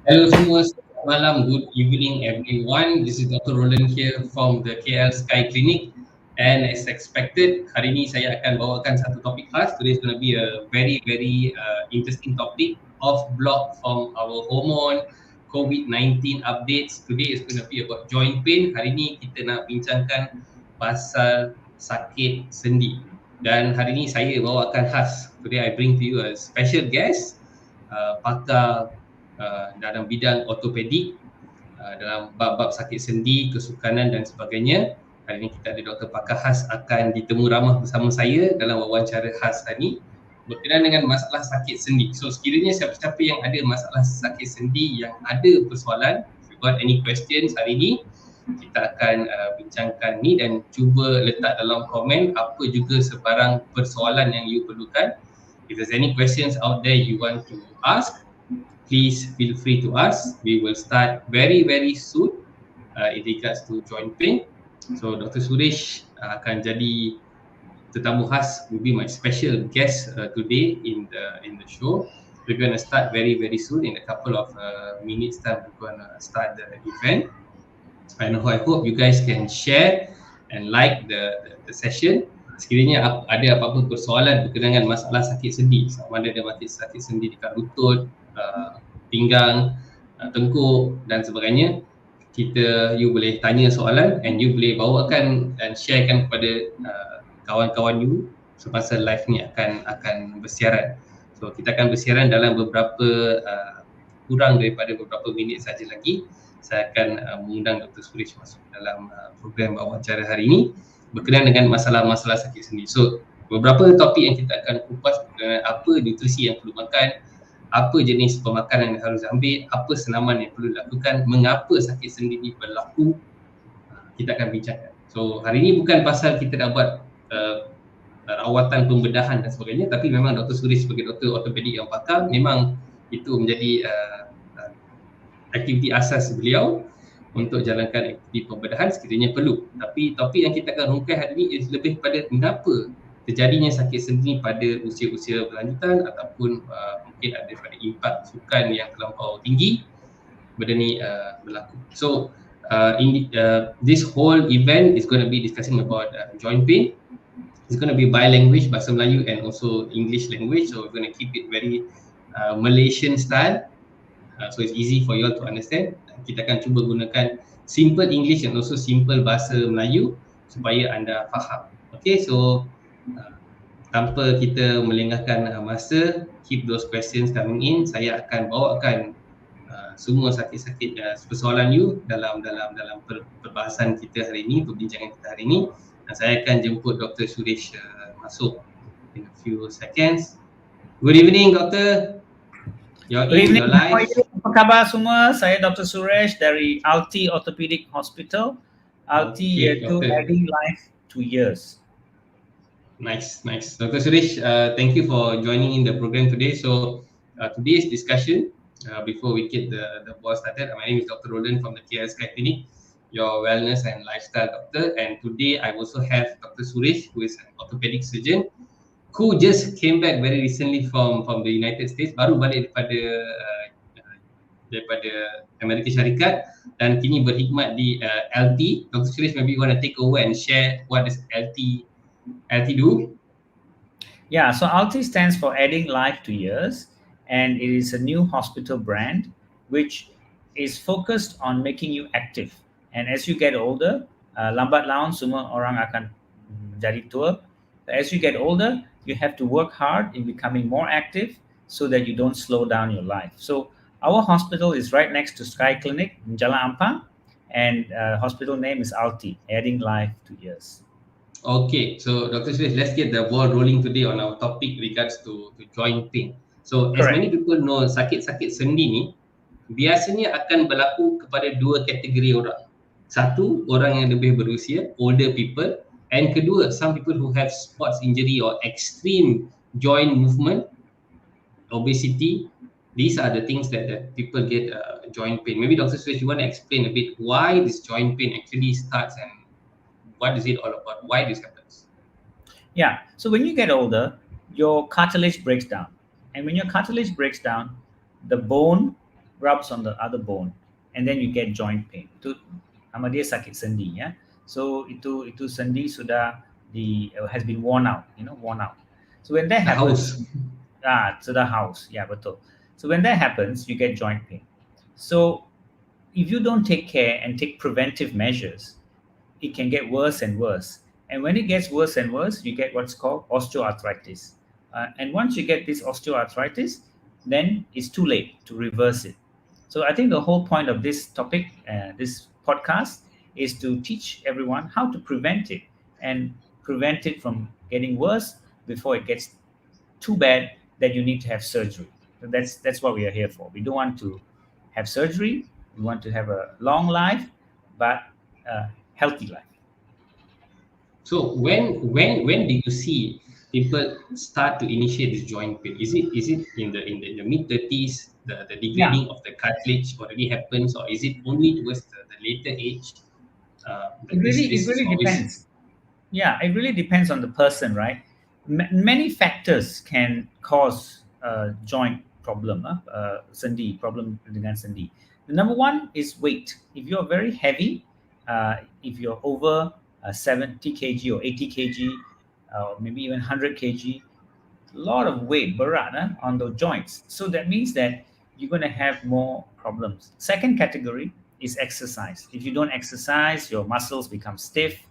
Hello semua, selamat malam, good evening everyone. This is Dr. Roland here from the KL Sky Clinic. And as expected, hari ini saya akan bawakan satu topik khas. Today is going to be a very interesting topic off block from our hormone COVID-19 updates. Today is going to be about joint pain. Hari ini kita nak bincangkan pasal sakit sendi. Dan hari ini saya bawakan khas. Today I bring to you a special guest, pakar dalam bidang ortopedik, dalam bab-bab sakit sendi, kesukanan dan sebagainya. Hari ini kita ada Dr. Pakar khas akan ditemu ramah bersama saya dalam wawancara khas hari ini berkenaan dengan masalah sakit sendi. So sekiranya siapa-siapa yang ada masalah sakit sendi, yang ada persoalan, if you got any questions hari ini, kita akan bincangkan ni dan cuba letak dalam komen apa juga sebarang persoalan yang you perlukan. If there's any questions out there you want to ask, please feel free to ask. We will start very soon in regards to joint pain. So Dr. Suresh akan jadi tetamu khas, will be my special guest today in the show. We're going to start very soon. In a couple of minutes time, we're going to start the event. And I hope you guys can share and like the session. Sekiranya ada apa-apa persoalan berkenaan dengan masalah sakit sendi, sama ada sakit sendi dekat lutut, pinggang, tengkuk dan sebagainya, you boleh tanya soalan and you boleh bawakan dan sharekan kepada kawan-kawan you semasa live ni akan bersiaran. So kita akan bersiaran dalam beberapa kurang daripada beberapa minit saja lagi. Saya akan mengundang Dr. Suresh masuk dalam program wawancara hari ini berkenaan dengan masalah-masalah sakit sendi. So beberapa topik yang kita akan kupas berkenaan apa nutrisi yang perlu makan, apa jenis pemakanan yang harus ambil, apa senaman yang perlu dilakukan, mengapa sakit sendi ini berlaku, kita akan bincangkan. So hari ini bukan pasal kita nak buat rawatan pembedahan dan sebagainya, tapi memang Dr. Suresh sebagai doktor ortopedik yang pakar, memang itu menjadi aktiviti asas beliau untuk jalankan aktiviti pembedahan sekiranya perlu. Tapi topik yang kita akan rungkai hari ini lebih pada mengapa terjadinya sakit sendi pada usia-usia berlanjutan ataupun mungkin ada pada impak sukan yang terlampau tinggi, benda ni berlaku. So this whole event is going to be discussing about joint pain. It's going to be bi-language, bahasa Melayu and also English language. So we're going to keep it very Malaysian style. So it's easy for you all to understand. Kita akan cuba gunakan simple English and also simple bahasa Melayu supaya anda faham. Okay, so tanpa kita melengahkan masa, keep those questions coming in. Saya akan bawakan semua sakit-sakit persoalan you dalam perbahasan kita hari ini, perbincangan kita hari ini. Dan saya akan jemput Dr. Suresh masuk in a few seconds. Good evening, Doctor. Good evening. Apa khabar semua? Saya Dr. Suresh dari Alti Orthopedic Hospital. Alti iaitu Adding Life 2 Years. Nice. Dr. Suresh, thank you for joining in the program today. So today's discussion, before we get the ball started, my name is Dr. Roland from the KL Sky Clinic, your wellness and lifestyle doctor. And today I also have Dr. Suresh, who is an orthopedic surgeon, who just came back very recently from the United States, baru balik daripada Amerika Syarikat dan kini berkhidmat di LT. Dr. Suresh, maybe you want to take over and share what does LT do? Yeah, so LT stands for Adding Life 2 Years, and it is a new hospital brand which is focused on making you active. And as you get older, lambat laun semua orang akan jadi tua. As you get older, you have to work hard in becoming more active so that you don't slow down your life. So our hospital is right next to Sky Clinic in Jalan Ampang, and hospital name is Alti, Adding Life 2 Years. Okay, so Dr. Suresh, let's get the ball rolling today on our topic regards to joint pain. So as many people know, sakit-sakit sendi ni biasanya akan berlaku kepada dua kategori orang. Satu, orang yang lebih berusia, older people. And kedua, some people who have sports injury or extreme joint movement, obesity. These are the things that people get joint pain. Maybe Dr. Suresh, you want to explain a bit why this joint pain actually starts and what is it all about? Why this happens? Yeah, so when you get older, your cartilage breaks down. And when your cartilage breaks down, the bone rubs on the other bone, and then you get joint pain. Itu nama dia sakit sendi, ya. So itu sendi sudah has been worn out, worn out. So when that The happens, house. to the house, yeah, betul. So when that happens, you get joint pain. So if you don't take care and take preventive measures, it can get worse and worse. And when it gets worse and worse, you get what's called osteoarthritis. And once you get this osteoarthritis, then it's too late to reverse it. So I think the whole point of this topic, this podcast, is to teach everyone how to prevent it and prevent it from getting worse before it gets too bad that you need to have surgery. So that's what we are here for. We don't want to have surgery. We want to have a long life, but a healthy life. So when do you see people start to initiate this joint pain? Is it in the mid 30s, the Yeah, degrading of the cartilage already happens, or is it only towards the later age it that this really it this is really always. depends. Yeah, it really depends on the person, right? Many factors can cause joint problem, sendi problem dengan sendi. The number one is weight. If you're very heavy, if you're over 70 kg or 80 kg, or maybe even 100 kg, a lot of weight berat on the joints. So that means that you're going to have more problems. Second category is exercise. If you don't exercise, your muscles become stiff,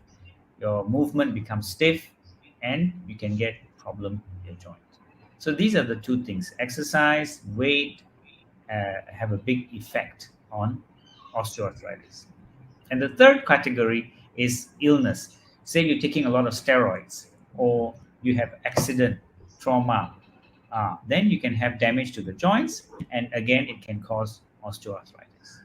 your movement becomes stiff, and you can get problem in your joint. So these are the two things: exercise, weight, have a big effect on osteoarthritis. And the third category is illness. Say you're taking a lot of steroids, or you have accident, trauma, then you can have damage to the joints, and again it can cause osteoarthritis.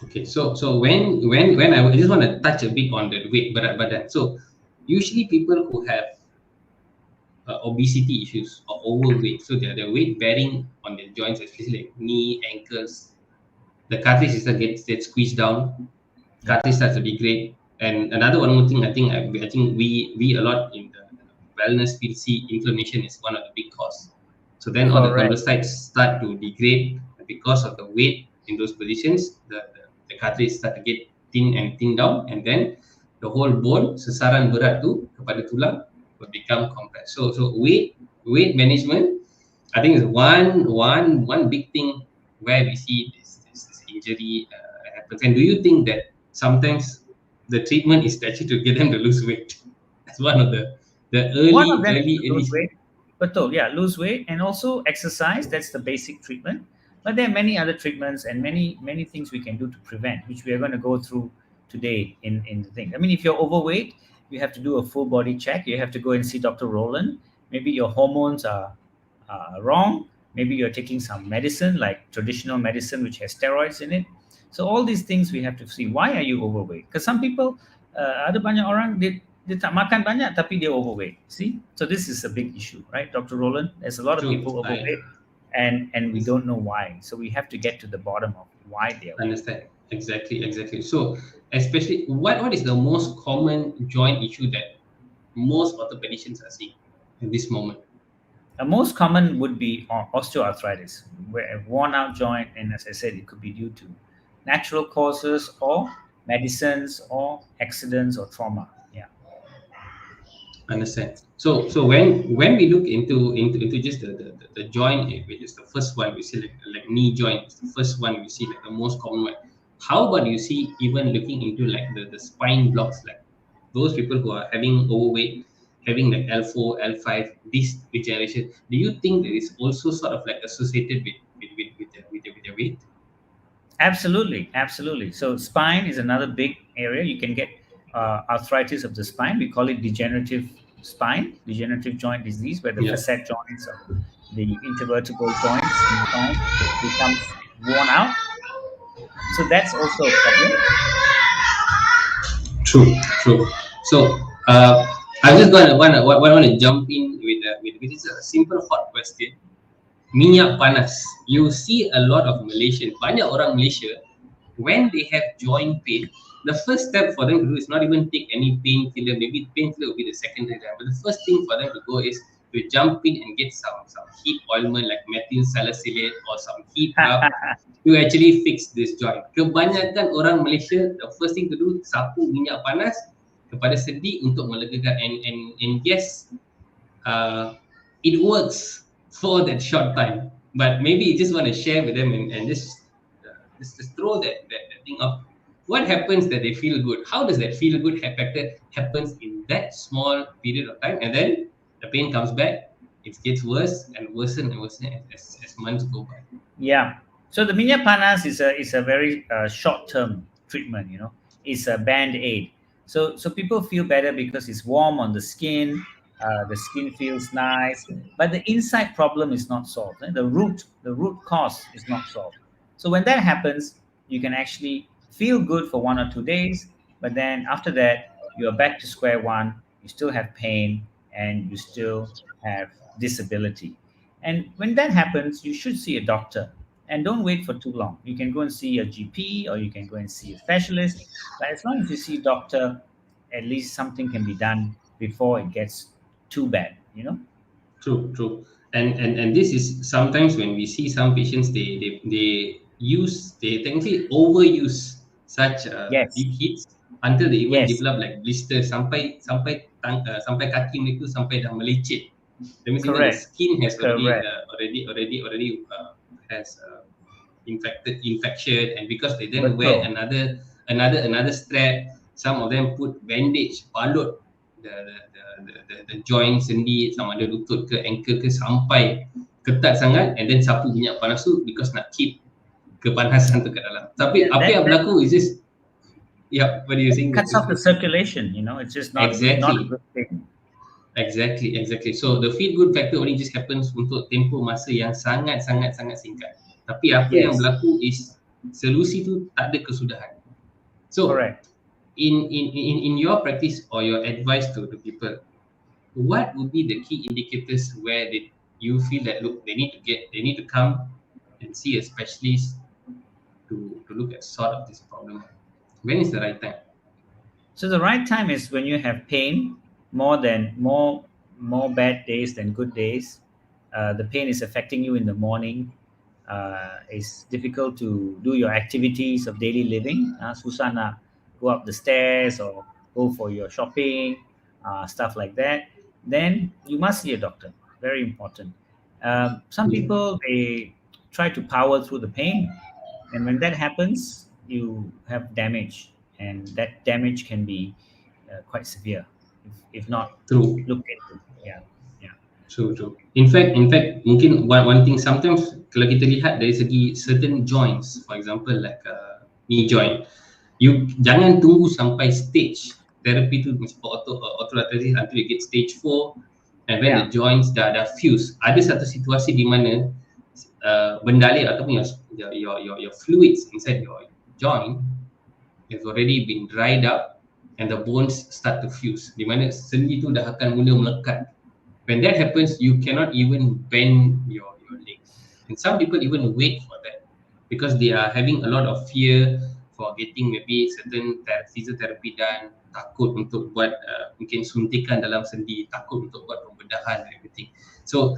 Okay, so when I just want to touch a bit on the weight berat badan. So usually people who have obesity issues or overweight, so their weight bearing on their joints, especially like knee, ankles, the cartilage system gets squeezed down, Yeah, cartilage starts to degrade. And another one more thing, I think we a lot in the wellness field see inflammation is one of the big cause. So then all the correct. chondrocytes start to degrade because of the weight in those positions. The cartilage start to get thin and thin down, and then the whole bone sesaran berat tu kepada tulang will become compressed. So weight management, I think, is one big thing where we see this injury happens. And do you think that sometimes the treatment is actually to get them to lose weight? That's one of the One of early them is early to early. lose weight. Betul, yeah, lose weight and also exercise. That's the basic treatment. But there are many other treatments and many things we can do to prevent, which we are going to go through today in the thing. I mean, if you're overweight, you have to do a full body check. You have to go and see Dr. Roland. Maybe your hormones are wrong. Maybe you're taking some medicine, like traditional medicine, which has steroids in it. So all these things we have to see. Why are you overweight? Because some people, ada banyak orang dia tak makan banyak tapi dia overweight. See, so this is a big issue, right, Dr. Roland? There's a lot of True, people I overweight, and we don't know why. So we have to get to the bottom of why they are overweight. understand exactly. So especially what is the most common joint issue that most orthopedicians are seeing in this moment? The most common would be osteoarthritis, where a worn out joint, and as I said, it could be due to natural causes or medicines or accidents or trauma. Yeah. Understand. So when we look into just the joint, which is the first one we see, like knee joint, is the first one we see, like the most common one. How about you see even looking into like the spine blocks, like those people who are having overweight, having like L4, L5, this degeneration? Do you think that is also sort of like associated with their weight? Absolutely, absolutely. So spine is another big area. You can get arthritis of the spine. We call it degenerative spine, degenerative joint disease, where the Yeah. facet joints of the intervertebral joints in the spine becomes worn out. So that's also a problem. True. So I'm just gonna wanna jump in with just a simple hot question. Minyak panas. You see a lot of Malaysian, banyak orang Malaysia, when they have joint pain, the first step for them to do is not even take any painkiller. Maybe painkiller will be the secondary, but the first thing for them to go is to jump in and get some heat ointment like methyl salicylate or some heat rub to actually fix this joint. Kebanyakan orang Malaysia, the first thing to do, sapu minyak panas kepada sendi untuk melegakan, and yes, uh, it works for that short time. But maybe you just want to share with them and just throw that thing up. What happens that they feel good? How does that feel good factor happens in that small period of time, and then the pain comes back. It gets worse and worse and worse as months go by. Yeah. So the minyak panas is a very short term treatment. It's a band aid. So people feel better because it's warm on the skin. The skin feels nice, but the inside problem is not solved. The root cause is not solved. So when that happens, you can actually feel good for 1 or 2 days, but then after that you are back to square one. You still have pain and you still have disability. And when that happens, you should see a doctor and don't wait for too long. You can go and see a GP or you can go and see a specialist. But as long as you see a doctor, at least something can be done before it gets too bad. True, true. And this is sometimes when we see some patients, they technically overuse such Yes, deep heats until they even yes, develop like blisters sampai kaki mereka sampai dah melecet. That means even the correct, skin has already correct. has infection, and because they then wear Betul. another strap, some of them put bandage, balut the joint sendi sama ada lutut ke ankle ke sampai ketat sangat, and then sapu minyak panas tu because nak keep kepanasan tu kat dalam. Tapi Yeah, apa that yang that berlaku is just, yeah, what are you saying, cuts Dr. off the Sri? circulation. It's just not a Exactly. good thing. Exactly. So the feel good factor only just happens untuk tempoh masa yang sangat singkat. Tapi apa yang Yes, berlaku is solusi tu tak ada kesudahan. So correct. in your practice or your advice to the people, what would be the key indicators where you feel that look they need to come and see a specialist to look at sort of this problem? When is the right time? So the right time is when you have pain more bad days than good days. The pain is affecting you in the morning. It's difficult to do your activities of daily living. Susah nak go up the stairs or go for your shopping, stuff like that. Then you must see a doctor. Very important. Some Yeah. people they try to power through the pain, and when that happens, you have damage, and that damage can be quite severe if not True. looked into. Yeah, yeah, True. In fact, mungkin one thing sometimes kalau kita lihat dari segi certain joints, for example like knee joint, you jangan tunggu sampai stage therapy tu macam for osteoarthritis until you get stage 4, and when the yeah. joints dah fuse. Ada satu situasi di mana bendalip ataupun your fluids inside your joint has already been dried up and the bones start to fuse, di mana sendi tu dah akan mula melekat. When that happens, you cannot even bend your leg. And some people even wait for that because they are having a lot of fear for getting maybe certain physiotherapy done, takut untuk buat mungkin suntikan dalam sendi, takut untuk buat pembedahan and everything. So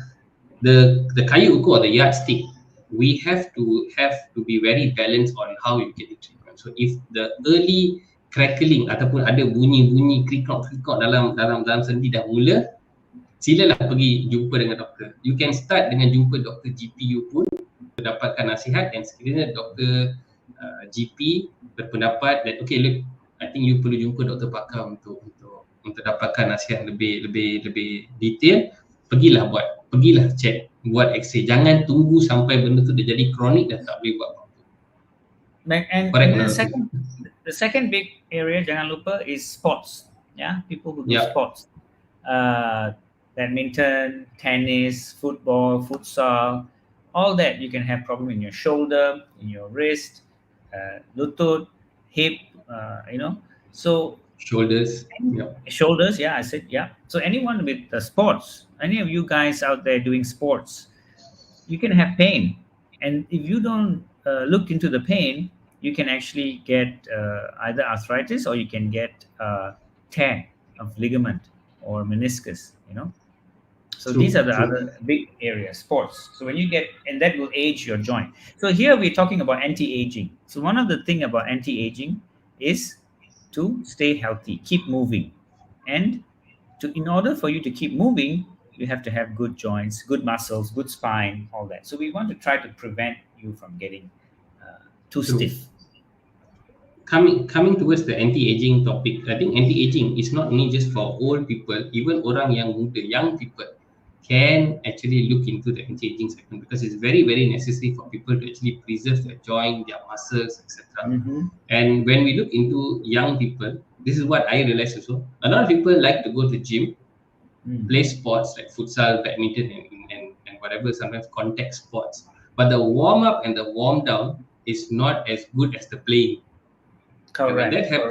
the kayu ukur or the yardstick, we have to be very balanced on how you get the treatment. So if the early crackling ataupun ada bunyi krikok dalam sendi dah mula, silalah pergi jumpa dengan doktor. You can start dengan jumpa doktor GP pun, mendapatkan nasihat, dan sekiranya doktor GP berpendapat that okay, look, I think you perlu jumpa doktor pakar untuk dapatkan nasihat lebih detail, pergilah check, buat X-ray. Jangan tunggu sampai benda tu dah jadi kronik dah tak boleh buat apa-apa. Correct And or the not, Dr. second, the second big area jangan lupa is sports. Yeah, people who do Yeah, sports, uh, badminton, tennis, football, futsal, all that. You can have problem in your shoulder, in your wrist, lutut, hip. So shoulders. any Yeah. shoulders. Yeah, I said yeah. So anyone with sports, any of you guys out there doing sports, you can have pain, and if you don't look into the pain, you can actually get either arthritis or you can get tear of ligament or meniscus. So these are True, the true. other big areas, sports. So when you get, and that will age your joint. So here we're talking about anti-aging. So one of the thing about anti-aging is to stay healthy, keep moving, and in order for you to keep moving, you have to have good joints, good muscles, good spine, all that. So we want to try to prevent you from getting too True. stiff. Coming towards the anti-aging topic, I think anti-aging is not only just for old people, even orang yang muda, young people can actually look into the anti-aging segment because it's very, very necessary for people to actually preserve their joint, their muscles, etc. Mm-hmm. And when we look into young people, this is what I realized also. A lot of people like to go to gym, Mm. play sports like futsal, badminton, and whatever, sometimes contact sports. But the warm up and the warm down is not as good as the playing. And Correct, correct.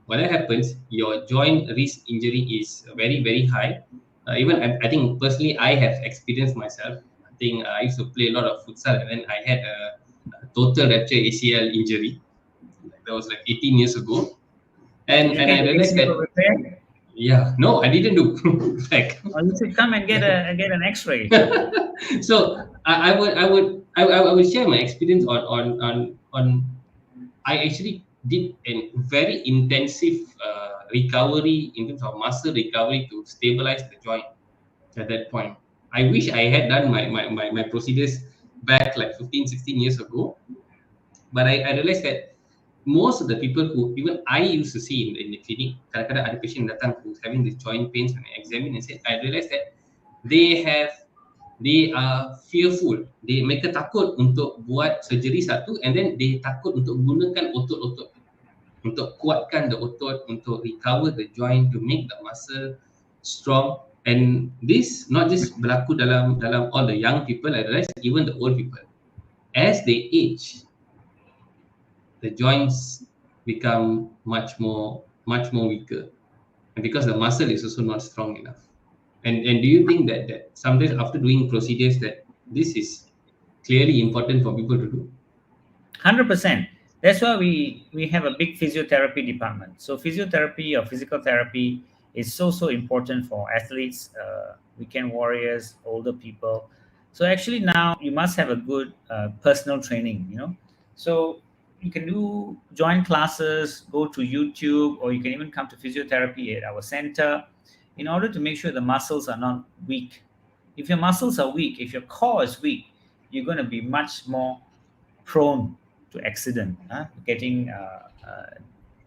when that happens, your joint risk injury is very, very high. Even I think personally, I have experienced myself. I think I used to play a lot of futsal, and then I had a total rupture ACL injury. Like, that was like 18 years ago, Did you and get I the realized ACL that repair? yeah, no, I didn't do. Like, Or you should come and get an X-ray. so I would share my experience on I actually did a very intensive recovery in terms of muscle recovery to stabilize the joint at that point. I wish I had done my procedures back like 15, 16 years ago, but I realized that most of the people who even I used to see in the clinic, kadang-kadang ada patient datang who's having the joint pains when I examine and said, I realized that they have they are fearful. Mereka takut untuk buat surgery satu, and then they takut untuk gunakan otot-otot tu, untuk kuatkan the otot, untuk recover the joint, to make the muscle strong. And this not just berlaku dalam dalam all the young people, I realize even the old people. As they age, the joints become much more weaker, and because the muscle is also not strong enough. And do you think that sometimes after doing procedures that this is clearly important for people to do? 100%. That's why we have a big physiotherapy department. So physiotherapy or physical therapy is so important for athletes, weekend warriors, older people. So actually now you must have a good personal training. So you can do join classes, go to YouTube, or you can even come to physiotherapy at our center in order to make sure the muscles are not weak. If your muscles are weak, if your core is weak, you're going to be much more prone to accident, getting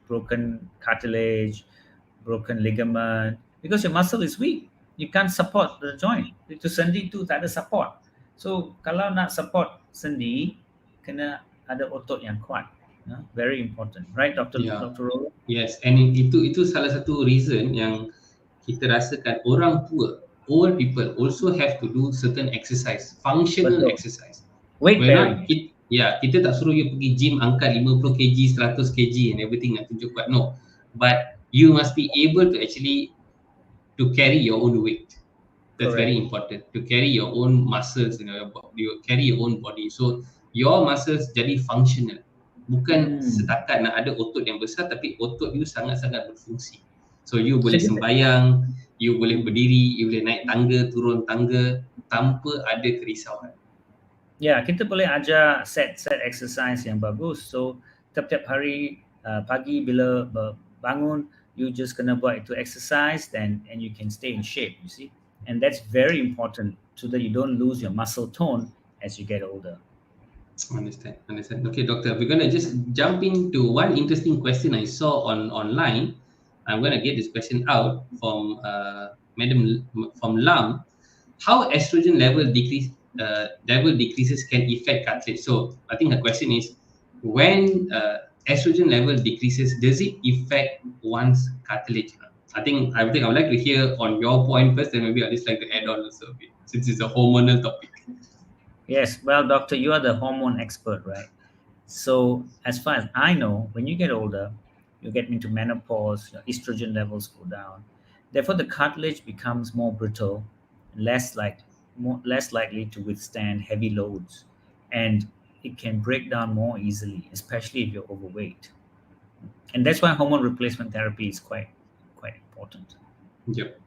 broken cartilage, broken ligament, because your muscle is weak. You can't support the joint. Itu sendi tu tak ada support. So kalau nak support sendi, kena ada otot yang kuat. Very important, right, Yeah. Dr. Rolo? Yes, and itu salah satu reason yang kita rasakan orang tua, old people also have to do certain exercise, functional Betul. exercise. Weight We're not bearing. kita tak suruh you pergi gym angkat 50 kg, 100 kg and everything nak tunjuk kuat. No. But you must be able to actually to carry your own weight. That's very Correct. important. To carry your own muscles, you carry your own body. So your muscles jadi functional. Bukan Hmm. setakat nak ada otot yang besar, tapi otot you sangat-sangat berfungsi. So you So boleh kita, sembayang, you boleh berdiri, you boleh naik tangga, turun tangga tanpa ada kerisauan. ya, kita boleh ajar set exercise yang bagus. So tiap-tiap hari pagi bila bangun, you just kena buat itu exercise, and you can stay in shape, you see. And that's very important so that you don't lose your muscle tone as you get older. Understand. Okay, doctor, we're gonna just jump into one interesting question I saw online. I'm gonna get this question out from Madam from Lam. How estrogen level decreases can affect cartilage? So I think her question is, when estrogen level decreases, does it affect one's cartilage? I would like to hear on your point first, and maybe I'd just like to add on also a bit, since it's a hormonal topic. Yes, well, doctor, you are the hormone expert, right? So as far as I know, when you get older, you get into menopause, your estrogen levels go down. Therefore, the cartilage becomes more brittle, less likely to withstand heavy loads, and it can break down more easily, especially if you're overweight. And that's why hormone replacement therapy is quite important. Yep.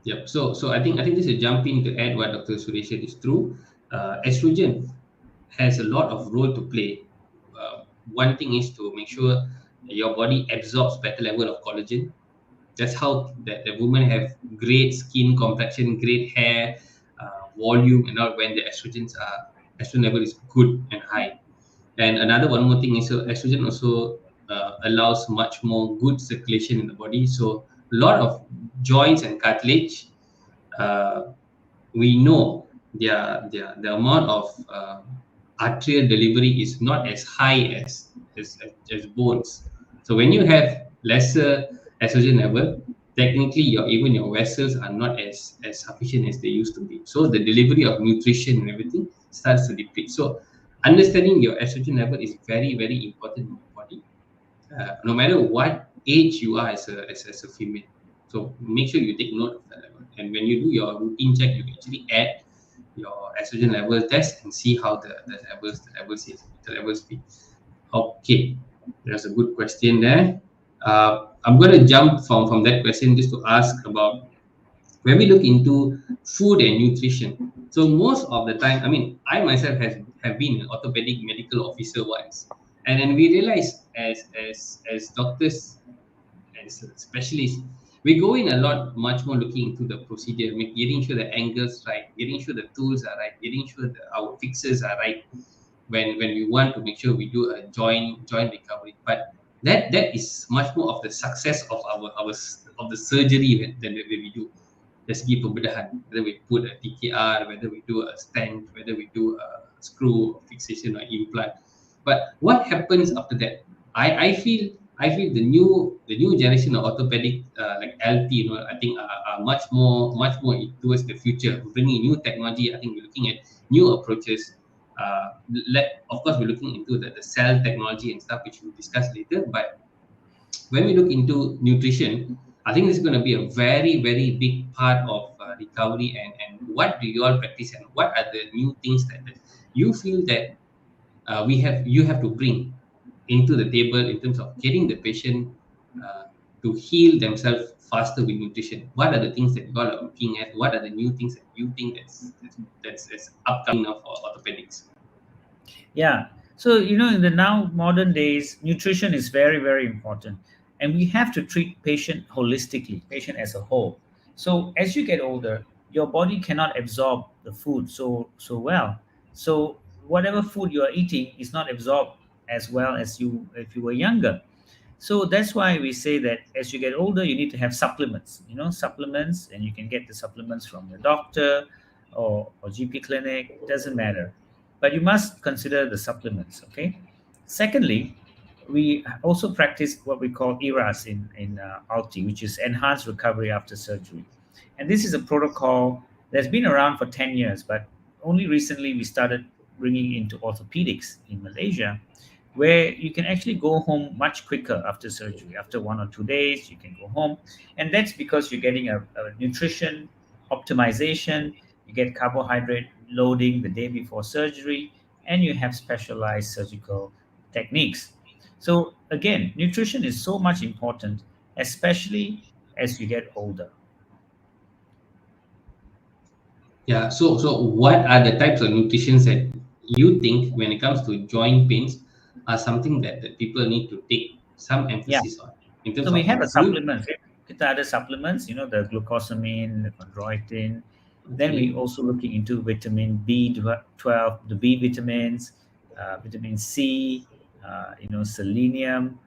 Yep. So I think this is a jump in to add what Dr. Suresh said is true. Estrogen has a lot of role to play. One thing is to make sure your body absorbs better level of collagen. That's how the women have great skin complexion, great hair, volume, and all when the estrogen level is good and high. And another one more thing is estrogen also allows much more good circulation in the body. So a lot of joints and cartilage, uh, we know the amount of arterial delivery is not as high as bones. So when you have lesser estrogen level, technically your vessels are not as sufficient as they used to be. So the delivery of nutrition and everything starts to deplete. So understanding your estrogen level is very very important in your body, no matter what age you are as a female. So make sure you take note of that level. And when you do your routine check, you can actually add your estrogen level test and see how the levels be. Okay, that's a good question there. I'm going to jump from that question just to ask about when we look into food and nutrition. So most of the time, I mean, I myself have been an orthopedic medical officer once, and then we realize as doctors, as specialists, we go in a lot much more looking into the procedure, getting sure the angles right, getting sure the tools are right, getting sure our fixes are right when we want to make sure we do a joint recovery. But that is much more of the success of of the surgery than when we do dari segi pembedahan, whether we put a TKR, whether we do a stent, whether we do a screw fixation or implant. But what happens after that? I feel the new generation of orthopedic like LT, I think are much more towards the future, bringing new technology. I think we're looking at new approaches. Of course, we're looking into the cell technology and stuff, which we'll discuss later. But when we look into nutrition, I think this is going to be a very, very big part of recovery. And what do you all practice, and what are the new things that you feel that you have to bring into the table in terms of getting the patient uh, to heal themselves faster with nutrition? What are the things that you all are looking at? What are the new things that you think that's upcoming now for orthopedics? Yeah. So, in the now modern days, nutrition is very, very important. And we have to treat patient holistically, patient as a whole. So as you get older, your body cannot absorb the food so well. So whatever food you are eating is not absorbed as well as you if you were younger. So that's why we say that as you get older, you need to have supplements, supplements, and you can get the supplements from your doctor or GP clinic, doesn't matter. But you must consider the supplements, okay? Secondly, we also practice what we call ERAS in ALTI, which is Enhanced Recovery After Surgery. And this is a protocol that's been around for 10 years, but only recently we started bringing into orthopedics in Malaysia, where you can actually go home much quicker after surgery. After 1 or 2 days, you can go home. And that's because you're getting a nutrition optimization, you get carbohydrate loading the day before surgery, and you have specialized surgical techniques. So, again, nutrition is so much important, especially as you get older. Yeah. So what are the types of nutritions that you think, when it comes to joint pains, are something that people need to take some Yeah. emphasis on in So terms we of have the a food? supplements. Kita ada supplements, the glucosamine, the chondroitin. Then we Okay. also looking into vitamin B12, the B vitamins, vitamin C, selenium.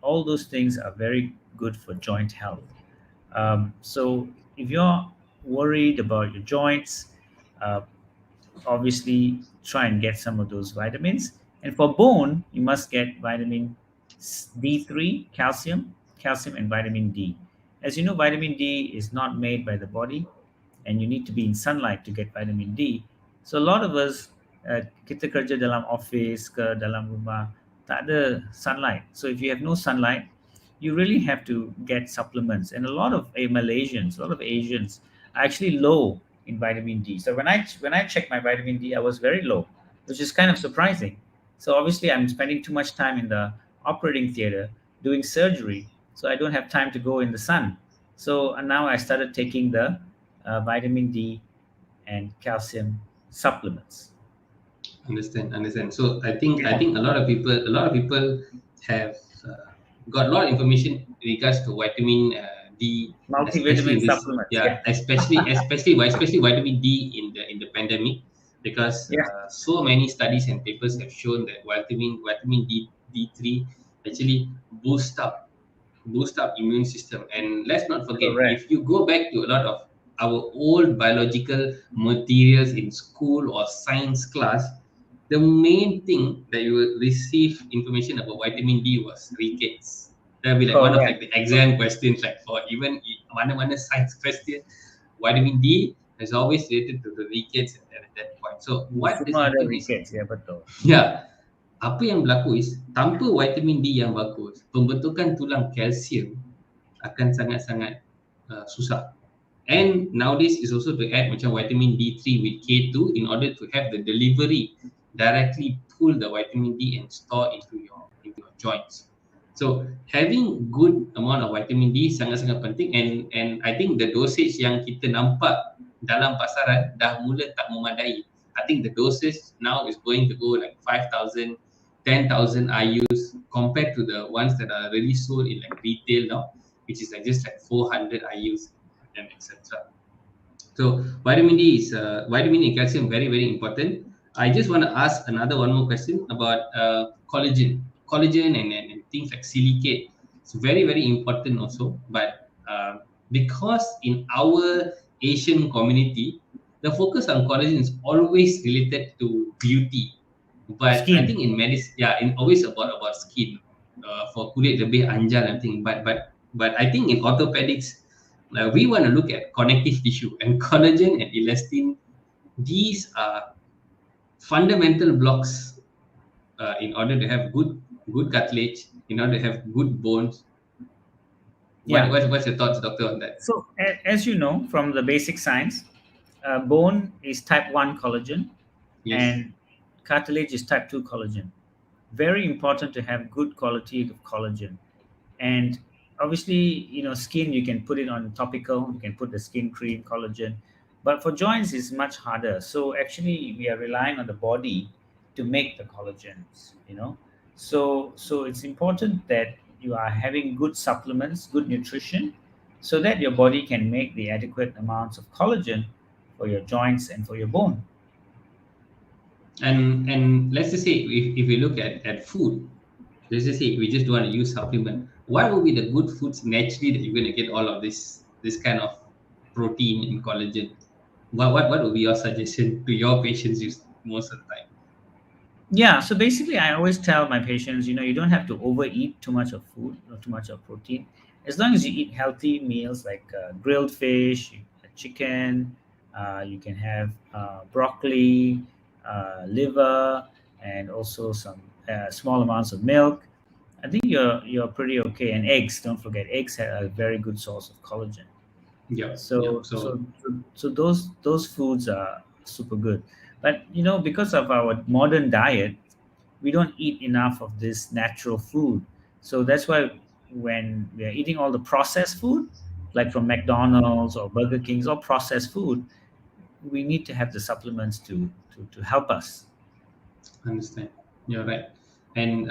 All those things are very good for joint health. So if you're worried about your joints, uh, obviously try and get some of those vitamins. And for bone, you must get vitamin D3, calcium, and vitamin D. As you know, vitamin D is not made by the body, and you need to be in sunlight to get vitamin D. So a lot of us, kita kerja dalam office ke dalam rumah, tak ada sunlight. So if you have no sunlight, you really have to get supplements. And a lot of Malaysians, a lot of Asians are actually low in vitamin D. So when I checked my vitamin D, I was very low, which is kind of surprising. So obviously I'm spending too much time in the operating theater doing surgery, so I don't have time to go in the sun. So now I started taking the vitamin D and calcium supplements. Understand. So I think a lot of people have got a lot of information in regards to vitamin D, especially Multivitamin in this, supplements. Yeah. yeah, especially vitamin D in the pandemic, because Yeah. so many studies and papers have shown that vitamin D3 actually boost up immune system. And let's not forget, Correct. if you go back to a lot of our old biological materials in school or science class, the main thing that you will receive information about vitamin D was rickets. That'll be like one of like Correct. the exam questions, like for even one science question. Vitamin D is always related to the rickets at that point. So what has Semua ada happened is, rickets. Ya, betul. yeah, apa yang berlaku is, tanpa vitamin D yang bagus, pembentukan tulang kalsium akan sangat-sangat susah. And nowadays is also to add macam vitamin D3 with K2 in order to have the delivery directly pull the vitamin D and store into your joints. So having good amount of vitamin D sangat-sangat penting, and I think the dosage yang kita nampak dalam pasaran dah mula tak memadai. I think the dosage now is going to go like 5,000, 10,000 IUs compared to the ones that are really sold in like retail now, which is like just like 400 IUs and etc. So vitamin and calcium, very very important. I just want to ask another one more question about collagen and things like silicate. It's very very important also. But because in our Asian community, the focus on collagen is always related to beauty. But I Skin. think in medicine, yeah, in always about skin, for kulit lebih anjar and everything. But I think in orthopedics, we want to look at connective tissue and collagen and elastin. These are fundamental blocks in order to have good cartilage, in order to have good bones. Yeah. What's your thoughts, doctor, on that? So, as you know from the basic science, bone is type 1 collagen Yes. and cartilage is type 2 collagen. Very important to have good quality of collagen. And obviously, skin, you can put it on topical, you can put the skin cream, collagen. But for joints, it's much harder. So actually, we are relying on the body to make the collagens, So it's important that you are having good supplements, good nutrition, so that your body can make the adequate amounts of collagen for your joints and for your bone. And let's just say, if we look at food, let's just say we just don't want to use supplement. What would be the good foods naturally that you're going to get all of this kind of protein and collagen? What would be your suggestion to your patients use most of the time? Yeah, so basically, I always tell my patients, you don't have to overeat too much of food or too much of protein. As long as you eat healthy meals like grilled fish, chicken, you can have broccoli, liver, and also some small amounts of milk. I think you're pretty okay. And eggs, don't forget, eggs are a very good source of collagen. Yeah. So those foods are super good. But because of our modern diet, we don't eat enough of this natural food. So that's why when we are eating all the processed food, like from McDonald's or Burger King's, or processed food, we need to have the supplements to help us. Understand. You're right. And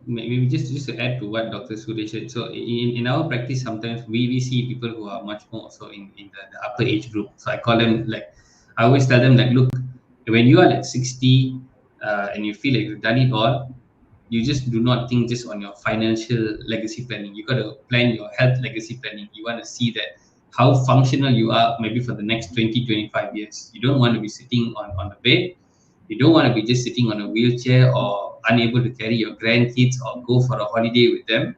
maybe just to add to what Dr. Suresh said. So in our practice, sometimes we see people who are much more also in the upper age group. So I call them like, I always tell them like, look, when you are like 60 and you feel like you've done it all, you just do not think just on your financial legacy planning. You got to plan your health legacy planning. You want to see that how functional you are maybe for the next 20-25 years. You don't want to be sitting on the bed. You don't want to be just sitting on a wheelchair or unable to carry your grandkids or go for a holiday with them.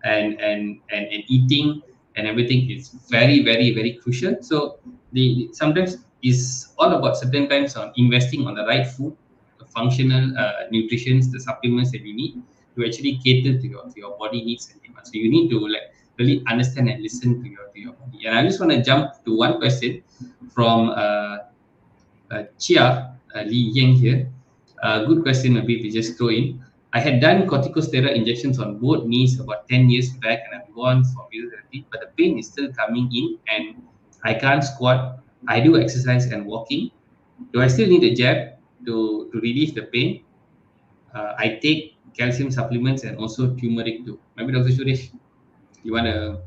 And eating and everything is very very very crucial. So sometimes is all about certain times on investing on the right food, the functional nutritions, the supplements that you need to actually cater to your body needs and demands. So you need to like really understand and listen to your body. And I just want to jump to one question from Chia Li Yang here. Good question, maybe we just throw in. I had done corticosteroid injections on both knees about 10 years back, and I've gone for physiotherapy, but the pain is still coming in, and I can't squat. I do exercise and walking. Do I still need a jab to relieve the pain? I take calcium supplements and also turmeric too. Maybe Dr. Suresh, you want to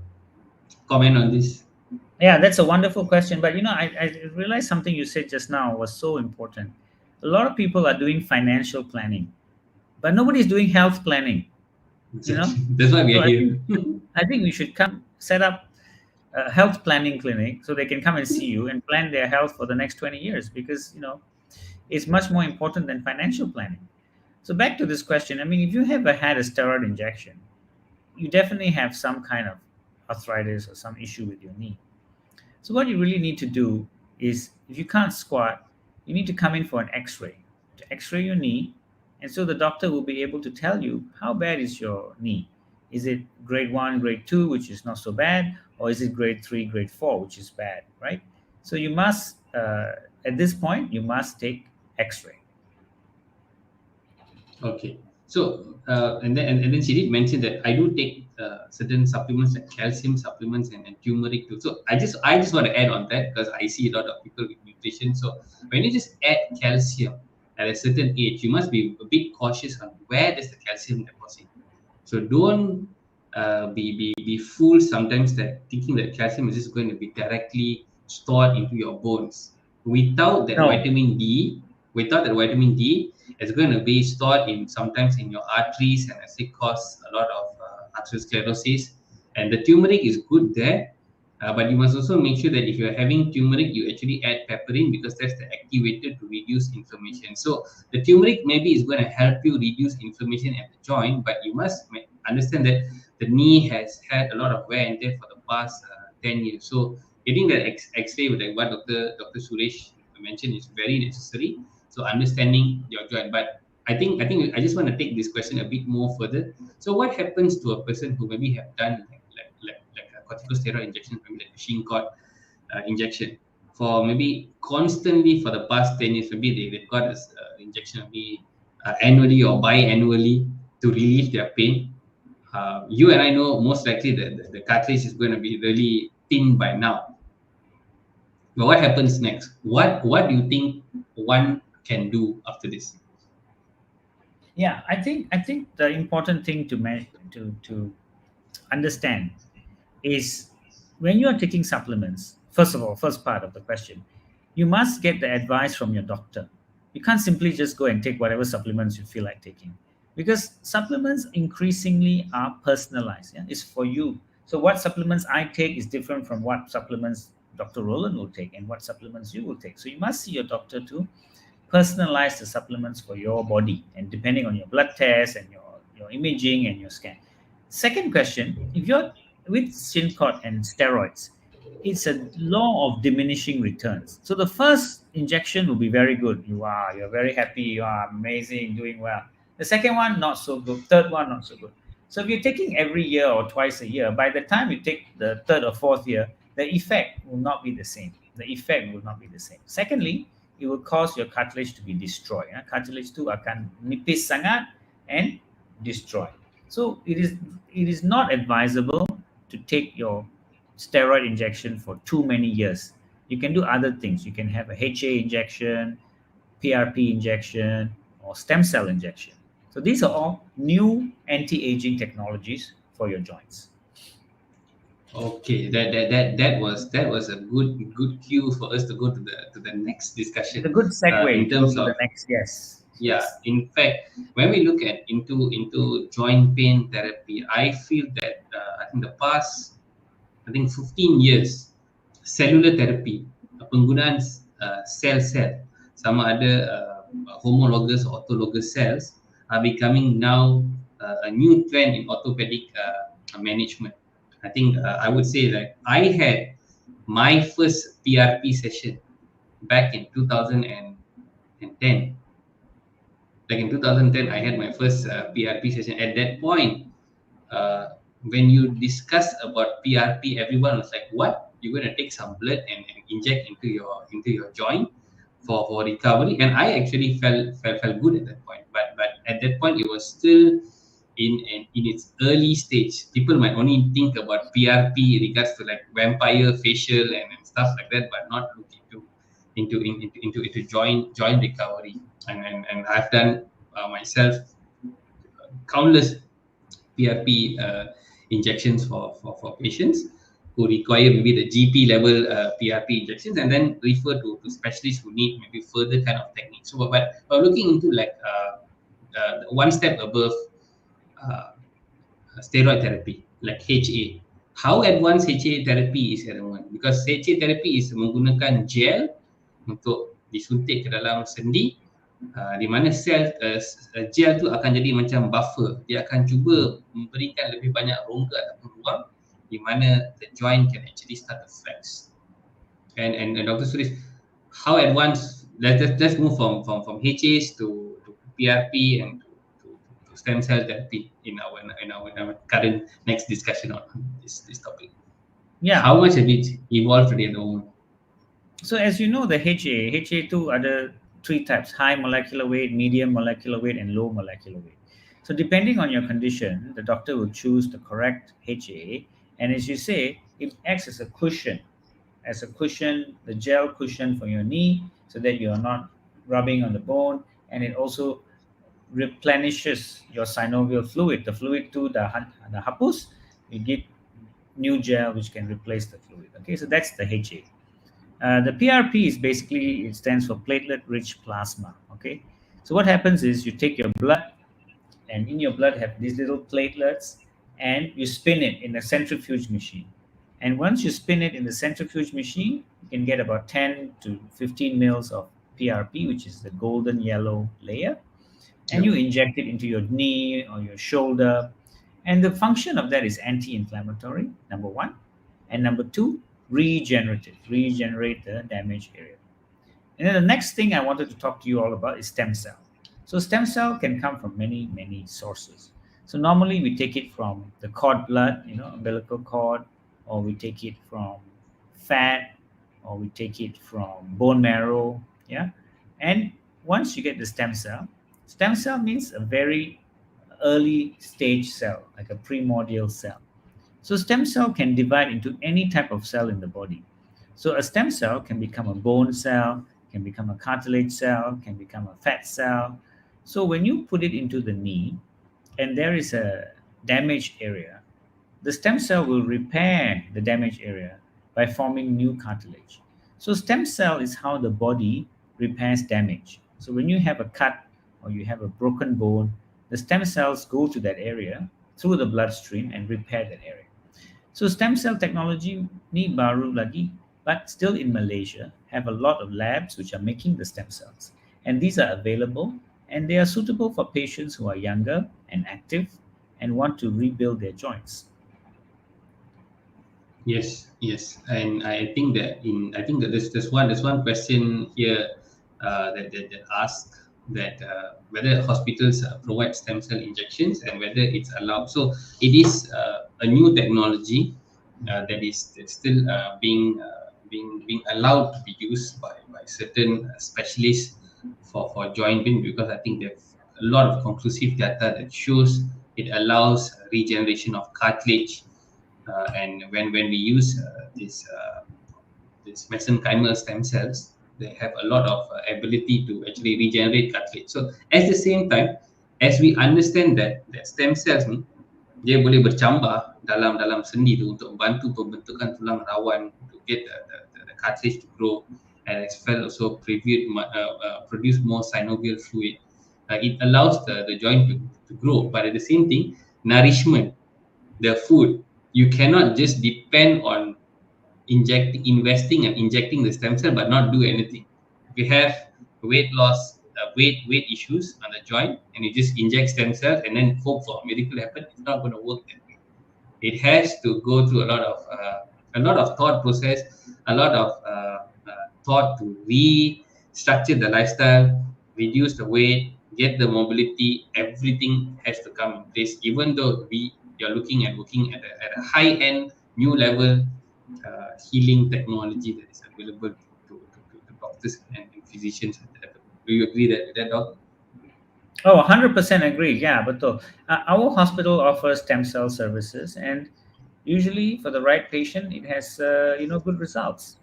comment on this? Yeah, that's a wonderful question. But I realized something you said just now was so important. A lot of people are doing financial planning, but nobody's doing health planning. You know, Exactly. That's why we so are I here. think I think we should come set up a health planning clinic so they can come and see you and plan their health for the next 20 years, because it's much more important than financial planning. So back to this question, I mean, if you have had a steroid injection, you definitely have some kind of arthritis or some issue with your knee. So what you really need to do is, if you can't squat, you need to come in for an X-ray to X-ray your knee, and so the doctor will be able to tell you how bad is your knee. Is it grade one, grade two, which is not so bad, or is it grade three, grade four, which is bad, right? So you must, at this point, you must take X-ray. Okay. So, and then she did mention that I do take certain supplements like calcium supplements and turmeric too. So I just want to add on that because I see a lot of people with nutrition. So when you just add calcium at a certain age, you must be a bit cautious on where does the calcium deposit. So don't be fooled sometimes that thinking that calcium is just going to be directly stored into your bones. Without that No. vitamin D, without that vitamin D, it's going to be stored in sometimes in your arteries and actually cause a lot of atherosclerosis. And the turmeric is good there, but you must also make sure that if you're having turmeric, you actually add pepperine because that's the activator to reduce inflammation. So the turmeric maybe is going to help you reduce inflammation at the joint, but you must understand that the knee has had a lot of wear and tear for the past 10 years. So getting that X-ray, like what Dr. Suresh mentioned, is very necessary. So understanding your joint, but I think I just want to take this question a bit more further. So what happens to a person who maybe have done like a corticosteroid injection, maybe like a shin cord injection for maybe constantly for the past 10 years, maybe they've got this injection maybe annually or biannually to relieve their pain. You and I know most likely the cartridge is going to be really thin by now. But what happens next? What do you think one can do after this? Yeah, I think the important thing to understand is, when you are taking supplements, first of all, first part of the question, you must get the advice from your doctor. You can't simply just go and take whatever supplements you feel like taking, because supplements increasingly are personalized. Yeah? It's for you. So what supplements I take is different from what supplements Dr. Roland will take and what supplements you will take. So you must see your doctor to personalize the supplements for your body, and depending on your blood test and your imaging and your scan. Second question, if you're with Syncort and steroids, it's a law of diminishing returns. So the first injection will be very good. You're very happy, you are amazing, doing well. The second one, not so good. Third one, not so good. So if you're taking every year or twice a year, by the time you take the third or fourth year, the effect will not be the same. The effect will not be the same. Secondly, it will cause your cartilage to be destroyed. Cartilage tu akan nipis sangat and destroy. So it is not advisable to take your steroid injection for too many years. You can do other things. You can have a HA injection, PRP injection, or stem cell injection. So these are all new anti-aging technologies for your joints. Okay, that was a good cue for us to go to the next It's a discussion. good In segue to go terms to the of, next. Yes, yeah, yes. in fact, when we look at into joint pain therapy, I feel that I think the past, I think 15 years, cellular therapy, penggunaan sel sama ada homologous or autologous cells are becoming now a new trend in orthopedic management. I think I would say that I had my first PRP session back in 2010. Like in 2010, I had my first PRP session. At that point, when you discuss about PRP, everyone was like, "What? You're going to take some blood and inject into your joint?" for recovery, and I actually felt good at that point. But at that point, it was still in its early stage. People might only think about PRP in regards to like vampire facial and stuff like that, but not look into joint recovery. And I've done myself countless PRP injections for patients who require maybe the GP level PRP injections, and then refer to specialists who need maybe further kind of techniques. So, but looking into like one step above uh, steroid therapy, like HA. How advanced HA therapy is at the moment? Because HA therapy is menggunakan gel untuk disuntik ke dalam sendi, di mana gel tu akan jadi macam buffer. Dia akan cuba memberikan lebih banyak rongga ataupun ruang di mana the joint can actually start to flex. And Dr. Suresh, how advanced? Let's move from HAs to PRP and to stem cell therapy in our current next discussion on this topic. Yeah. How much has it evolved today at the moment? So as you know, the HA2 are the three types: high molecular weight, medium molecular weight, and low molecular weight. So depending on your condition, the doctor will choose the correct HA. And as you say, it acts as a cushion, the gel cushion for your knee, so that you are not rubbing on the bone. And it also replenishes your synovial fluid, the fluid to the hapus. You get new gel which can replace the fluid. Okay, so that's the HA. The PRP is basically, it stands for platelet rich plasma. Okay, so what happens is you take your blood, and in your blood have these little platelets, and you spin it in a centrifuge machine. And once you spin it in the centrifuge machine, you can get about 10 to 15 mils of PRP, which is the golden yellow layer, and you Yep. inject it into your knee or your shoulder. And the function of that is anti-inflammatory, number one, and number two, regenerate the damaged area. And then the next thing I wanted to talk to you all about is stem cell. So stem cell can come from many sources. So normally we take it from the cord blood, umbilical cord, or we take it from fat, or we take it from bone marrow. Yeah. And once you get the stem cell means a very early stage cell, like a primordial cell. So stem cell can divide into any type of cell in the body. So a stem cell can become a bone cell, can become a cartilage cell, can become a fat cell. So when you put it into the knee and there is a damaged area, the stem cell will repair the damaged area by forming new cartilage. So stem cell is how the body repairs damage. So when you have a cut or you have a broken bone, the stem cells go to that area through the bloodstream and repair that area. So stem cell technology ni baru lagi, but still in Malaysia have a lot of labs which are making the stem cells. And these are available and they are suitable for patients who are younger and active and want to rebuild their joints. Yes, yes, and I think that there's one question here that asks that whether hospitals provide stem cell injections and whether it's allowed. So it is a new technology that's still being allowed to be used by certain specialists for joint pain, because I think there's a lot of conclusive data that shows it allows regeneration of cartilage, and when we use this mesenchymal stem cells, they have a lot of ability to actually regenerate cartilage. So at the same time, as we understand that stem cells ni dia boleh bercambah dalam dalam sendi tu untuk membantu pembentukan tulang rawan, to get the cartilage to grow, and as well also produce more synovial fluid. It allows the joint to grow, but at the same thing, nourishment, the food, you cannot just depend on investing and injecting the stem cell but not do anything. If you have weight loss, weight issues on the joint, and you just inject stem cells and then hope for a miracle to happen, it's not going to work that way. It has to go through a lot of thought process, a lot of thought to restructure the lifestyle, reduce the weight, get the mobility. Everything has to come in place. Even though you're looking at working at a high end, new level healing technology that is available to doctors and physicians. Do you agree that doc? Oh, 100% agree. Yeah, but our hospital offers stem cell services, and usually for the right patient, it has good results.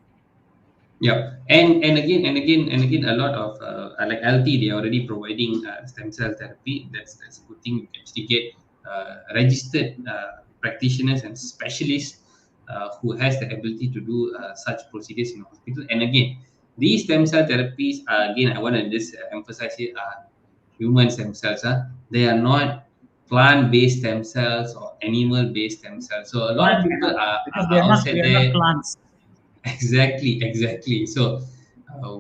Yeah, and again, a lot of like LT, they are already providing stem cell therapy. That's a good thing. You can actually get registered practitioners and specialists who has the ability to do such procedures in the hospital. And again, these stem cell therapies, again, I want to just emphasize here, are human stem cells. They are not plant-based stem cells or animal-based stem cells. So a lot of Plant people cannot because are we outside are not there. plants. Exactly. So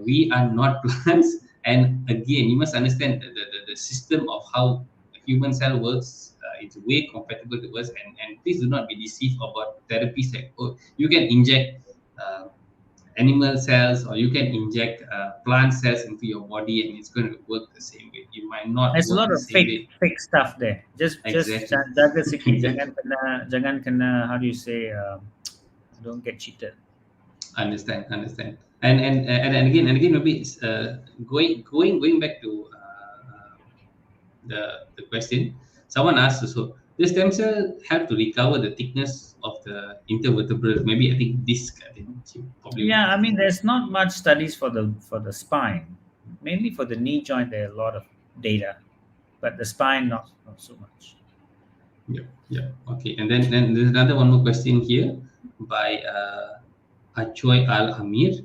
we are not plants, and again, you must understand the system of how the human cell works. It's way compatible to us, and please do not be deceived about therapies like, oh, you can inject animal cells or you can inject plant cells into your body and it's going to work the same way. It might not There's a work lot the of same way. fake stuff there. Just Exactly. jaga sikit, jangan kena how do you say don't get cheated. Understand. And again, maybe it's, going back to the question. Someone asked also, does stem cell help to recover the thickness of the intervertebral? Maybe I think disc. I think she probably Yeah, I mean, asking this. there's not much studies for the spine. Mainly for the knee joint, there are a lot of data, but the spine not so much. Yeah. Okay. And then there's another one more question here by Acoy Al Amir.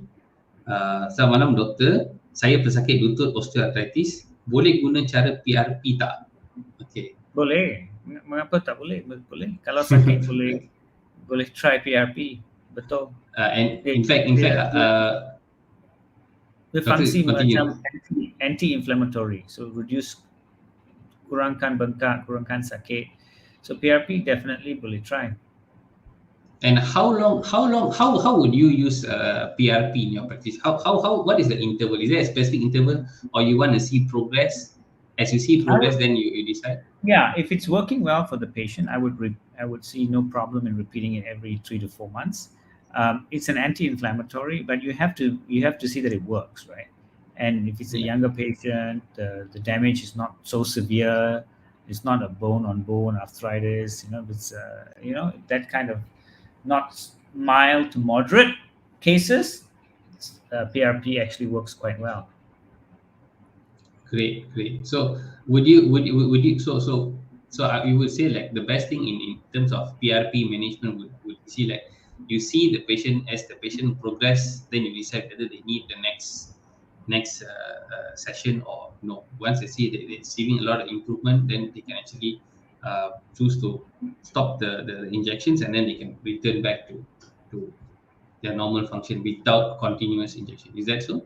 Selamat malam doktor. Saya pesakit lutut osteoarthritis. Boleh guna cara PRP tak? Okay. Boleh. Mengapa tak boleh? Boleh. Kalau sakit boleh boleh try PRP. Betul. And Dia, in fact, dia Doctor, fungsi continue. macam anti-inflammatory. So reduce kurangkan bengkak, kurangkan sakit. So PRP definitely boleh try. And how would you use PRP in your practice? What is the interval? Is there a specific interval, or you want to see progress? As you see I progress, would, then you decide. yeah, if it's working well for the patient, I would see no problem in repeating it every 3 to 4 months. It's an anti-inflammatory, but you have to see that it works, right? And if it's a Yeah, younger patient, the damage is not so severe. It's not a bone-on-bone arthritis. If it's that kind of not mild to moderate cases, PRP actually works quite well. great. So would you you would say like the best thing in terms of PRP management would see like you see the patient as the patient progress, then you decide whether they need the next session or no. Once they see that they're receiving a lot of improvement, then they can actually choose to stop the injections and then they can return back to their normal function without continuous injection. Is that so?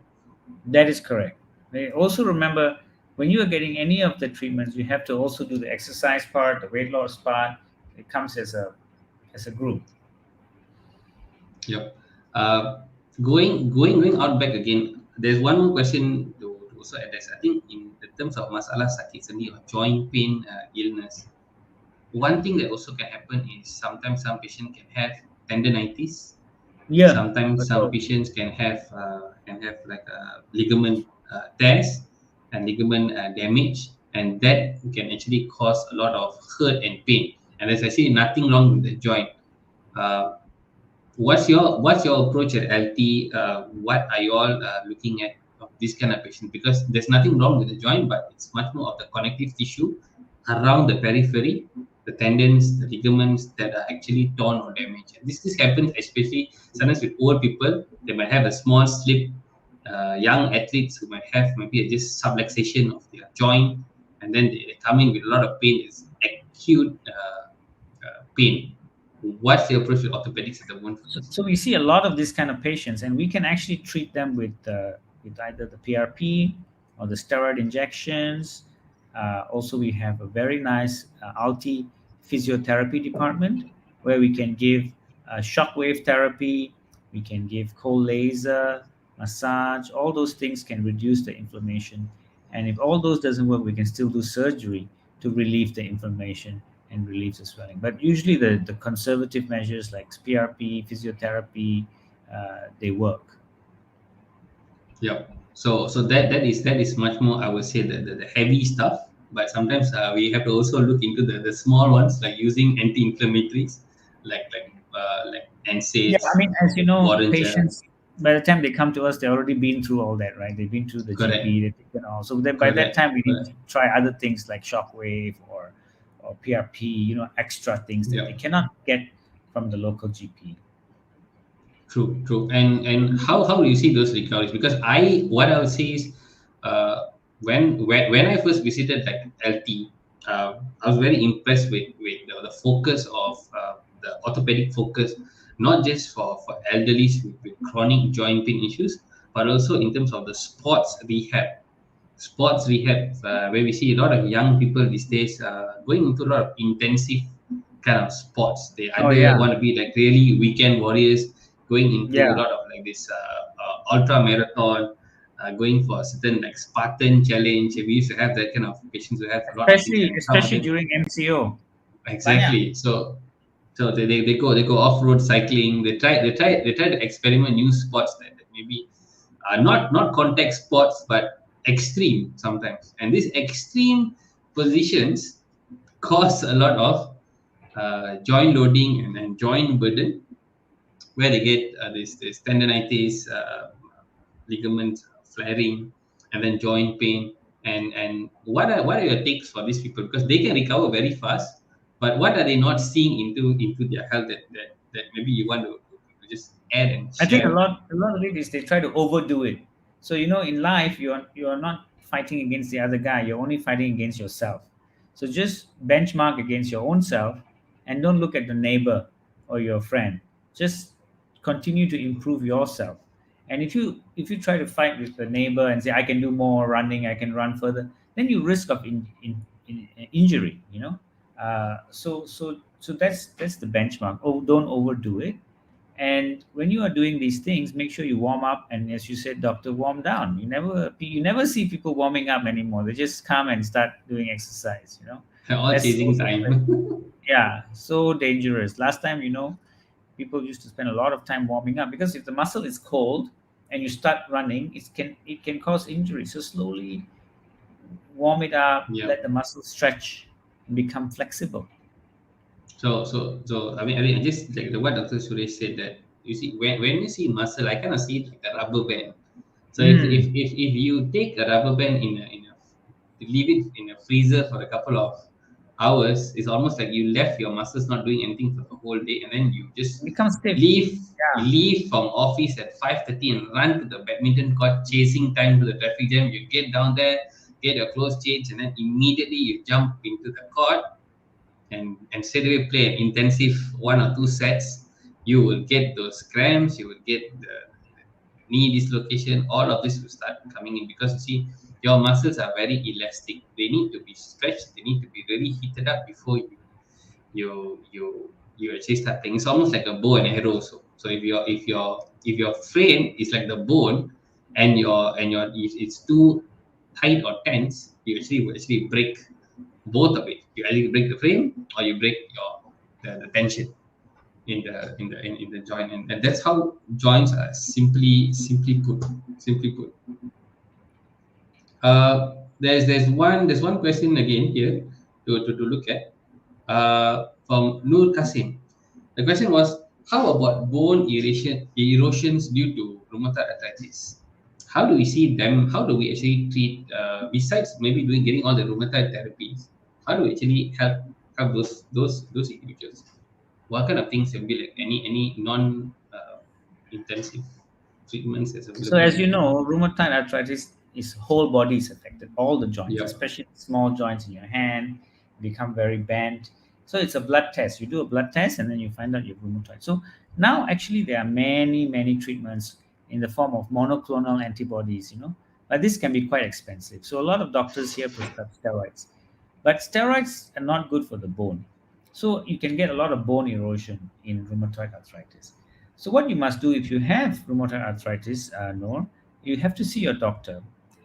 That is correct. Also remember, when you are getting any of the treatments, you have to also do the exercise part, the weight loss part. It comes as a group. Yep. Going out back again. There's one more question to also address. I think in the terms of masalah sakit sendi or joint pain illness, one thing that also can happen is sometimes some patients can have tendonitis. Yeah, Sometimes some betul. patients can have like a ligament tears and ligament damage, and that can actually cause a lot of hurt and pain. And as I say, nothing wrong with the joint. Uh, what's your approach at LT? What are you all looking at of this kind of patient? Because there's nothing wrong with the joint, but it's much more of the connective tissue around the periphery, the tendons, the ligaments that are actually torn or damaged. And this happens especially sometimes with old people. They might have a small slip. Young athletes who might have maybe just subluxation of their joint, and then they come in with a lot of pain. It's acute pain. What's the approach with orthopedics at the moment for this? So we see a lot of these kind of patients, and we can actually treat them with either the PRP or the steroid injections. Also, we have a very nice Alti physiotherapy department where we can give shockwave therapy, we can give cold laser, massage. All those things can reduce the inflammation. And if all those doesn't work, we can still do surgery to relieve the inflammation and relieve the swelling. But usually the conservative measures like PRP, physiotherapy, they work. Yep. So that is much more, I would say, the heavy stuff. But sometimes we have to also look into the small ones, like using anti-inflammatories, like Yeah, I NSAIDs, mean, as you know, warren gel. patients, by the time they come to us, they already been through all that, right? They've been through the Correct, GP, they've taken all. So then by that correct, time, we need to correct. try other things like shockwave or PRP, extra things that they Yeah. cannot get from the local GP. True, true. And how do you see those recoveries? Because what I would say is, when I first visited like LT, I was very impressed with the focus of the orthopedic focus, not just for elderly with chronic joint pain issues, but also in terms of the sports rehab, where we see a lot of young people these days going into a lot of intensive kind of sports. They Oh, either yeah. want to be like really weekend warriors, going into a Yeah. lot of like this ultra marathon, going for a certain like Spartan challenge. We used to have that kind of patients who have a lot of things, Especially and some of especially them during MCO. Banyak. exactly. So they go off road cycling. They try to experiment new sports that maybe not contact sports, but extreme sometimes. And these extreme positions cause a lot of joint loading and joint burden, where they get this tendonitis, ligament flaring, and then joint pain. And what are your takes for these people? Because they can recover very fast, but what are they not seeing into their health that maybe you want to just add and I think share with them? a lot of it is they try to overdo it. So in life you are not fighting against the other guy. You're only fighting against yourself. So just benchmark against your own self, and don't look at the neighbor or your friend. Just continue to improve yourself. And if you try to fight with the neighbor and say I can do more running, I can run further, then you risk of in injury. So that's the benchmark. Oh, don't overdo it. And when you are doing these things, make sure you warm up. And as you said, doctor, warm down. You never see people warming up anymore. They just come and start doing exercise. All That's so chasing dangerous. time. Yeah, so dangerous. Last time, people used to spend a lot of time warming up because if the muscle is cold and you start running, it can cause injury. So slowly warm it up, Yeah. let the muscle stretch and become flexible. So I mean, just like the what Dr. Suresh said, that you see, when you see muscle, I kind of see it like a rubber band. So Mm. if you take a rubber band in a leave it in a freezer for a couple of hours, it's almost like you left your muscles not doing anything for the whole day, and then you just Become stiff. leave Yeah. leave from office at 5:30 and run to the badminton court, chasing time to the traffic jam. You get down there, get your clothes changed, and then immediately you jump into the court and straight away play an intensive 1 or 2 sets. You will get those cramps, you will get the knee dislocation. All of this will start coming in, because you see, your muscles are very elastic. They need to be stretched, they need to be really heated up before you actually start playing. It's almost like a bow and arrow. So if your frame is like the bone, and if it's too tight or tense, you actually will actually break both of it. You either break the frame, or you break the tension in the joint, and that's how joints are simply put. There's one question again here to look at, from Nur Kasim. The question was, how about bone erosions due to rheumatoid arthritis? How do we see them? How do we actually treat, besides maybe getting all the rheumatoid therapies? How do we actually help those individuals? What kind of things can be, like, any non intensive treatments that's So available as in you the know, rheumatoid arthritis is whole body is affected, all the joints, Yep. especially small joints in your hand, become very bent. So it's a blood test. You do a blood test and then you find out you have rheumatoid. So now actually there are many, many treatments in the form of monoclonal antibodies, but this can be quite expensive. So a lot of doctors here prescribe steroids. But steroids are not good for the bone. So you can get a lot of bone erosion in rheumatoid arthritis. So what you must do if you have rheumatoid arthritis, Noor, you have to see your doctor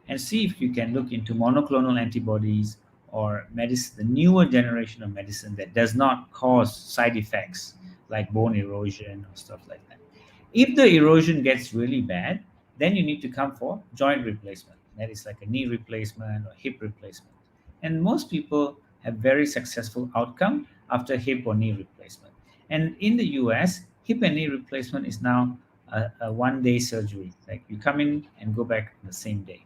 and see if you can look into monoclonal antibodies or medicine, the newer generation of medicine that does not cause side effects like bone erosion or stuff like that. If the erosion gets really bad, then you need to come for joint replacement. That is like a knee replacement or hip replacement. And most people have very successful outcome after hip or knee replacement. And in the US, hip and knee replacement is now a 1 day surgery. Like you come in and go back the same day.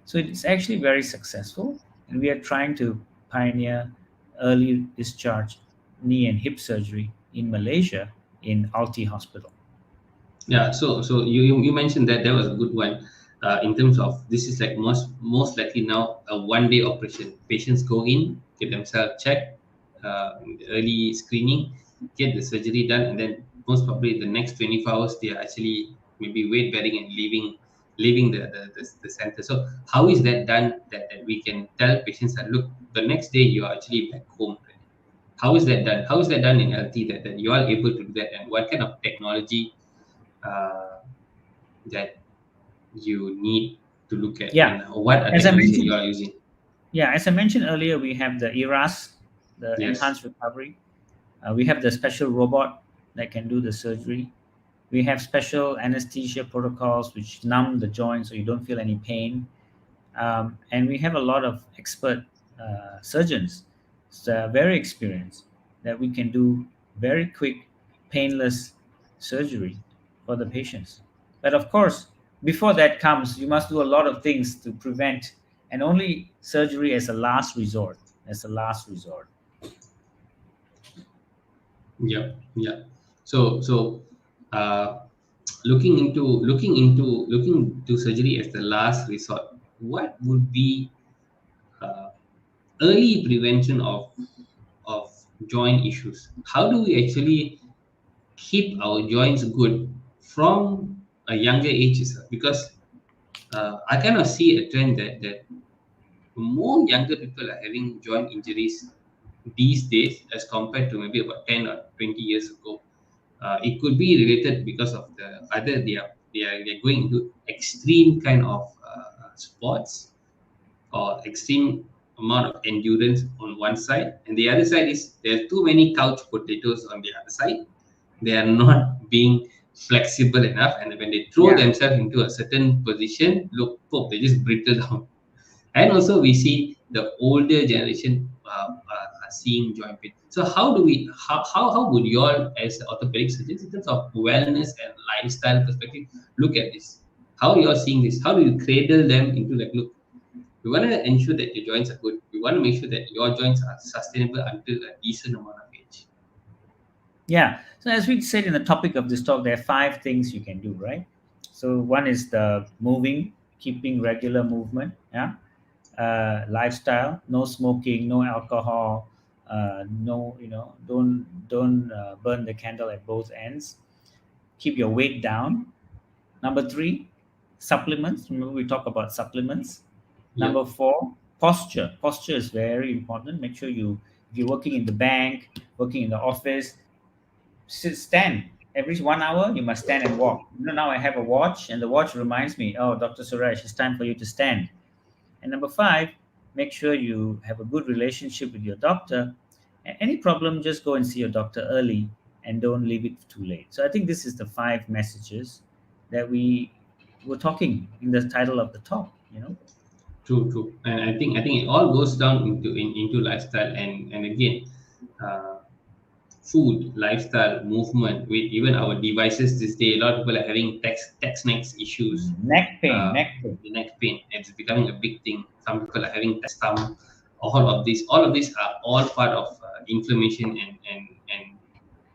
So it's actually very successful, and we are trying to pioneer early discharge knee and hip surgery in Malaysia in Alti Hospital. Yeah, so you mentioned that was a good one. In terms of this is like most likely now a 1 day operation. Patients go in, get themselves checked, early screening, get the surgery done, and then most probably the next 24 hours they are actually maybe weight bearing and leaving the center. So how is that done? That we can tell patients that look, the next day you are actually back home already. How is that done? How is that done in LT that you are able to do that, and what kind of technology uh, that you need to look at, Yeah, and what are as I technology that you mentioned, are using? yeah, as I mentioned earlier, we have the ERAS, the Yes. enhanced recovery. We have the special robot that can do the surgery. We have special anesthesia protocols which numb the joint so you don't feel any pain. And we have a lot of expert surgeons, so very experienced, that we can do very quick, painless surgery for the patients. But of course, before that comes, you must do a lot of things to prevent, and only surgery as a last resort. As a last resort. Yeah. Yeah. So uh, looking into surgery as the last resort, what would be uh, early prevention of joint issues? How do we actually keep our joints good from a younger age itself? Because I kind of see a trend that more younger people are having joint injuries these days as compared to maybe about 10 or 20 years ago. It could be related because of the either they're going into extreme kind of sports, or extreme amount of endurance on one side, and the other side is there's too many couch potatoes on the other side. They are not being flexible enough, and when they throw Yeah. themselves into a certain position, look, oh, they just brittle down. And also we see the older generation are seeing joint pain. So how do we how would you all as orthopedic surgeons in terms of wellness and lifestyle perspective look at this? How you are seeing this? How do you cradle them into like, look, we want to ensure that your joints are good. We want to make sure that your joints are sustainable until a decent amount of age. Yeah. So as we said in the topic of this talk, there are five things you can do, right? So one is the moving, keeping regular movement. Yeah. Lifestyle, no smoking, no alcohol, no, don't burn the candle at both ends. Keep your weight down. Number three, supplements. Remember we talk about supplements. Yep. Number four, posture. Posture is very important. Make sure if you're working in the bank, working in the office, stand every 1 hour. You must stand and walk. Now I have a watch, and the watch reminds me, oh, Dr. Suresh, it's time for you to stand. And number five, make sure you have a good relationship with your doctor. Any problem, just go and see your doctor early and don't leave it too late. So I think this is the five messages that we were talking in the title of the talk. True, true. And I think it all goes down into lifestyle, and again, uh, food, lifestyle, movement. With even our devices this day, a lot of people are having text neck issues, Neck pain, uh, neck pain. the neck pain. It's becoming a big thing. Some people are having stomach. All of these are all part of inflammation, and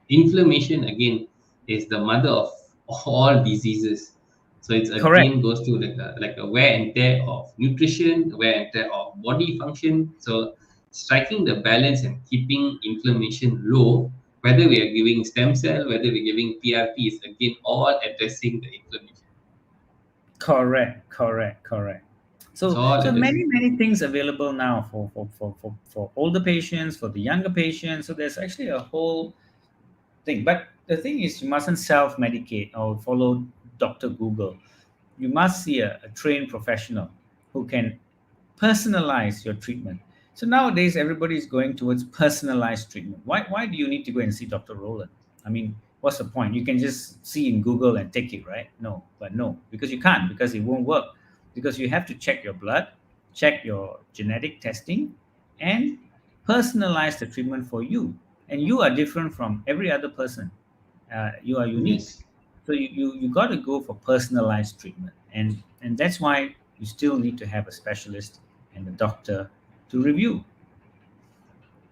inflammation again is the mother of all diseases. So it's Correct. again goes to like a wear and tear of nutrition, wear and tear of body function. So striking the balance and keeping inflammation low, whether we are giving stem cell, whether we're giving PRP, is again all addressing the inflammation. Correct, correct, correct. It's So, all so addressing. many, many things available now for older patients, for the younger patients. So there's actually a whole thing. But the thing is, you mustn't self-medicate or follow Dr. Google. You must see a trained professional who can personalize your treatment. So nowadays, everybody is going towards personalized treatment. Why do you need to go and see Dr. Roland? I mean, what's the point? You can just see in Google and take it, right? No, but no, because you can't, because it won't work. Because you have to check your blood, check your genetic testing, and personalize the treatment for you. And you are different from every other person. You are unique. Yes. So you got to go for personalized treatment. And that's why you still need to have a specialist and a doctor to review.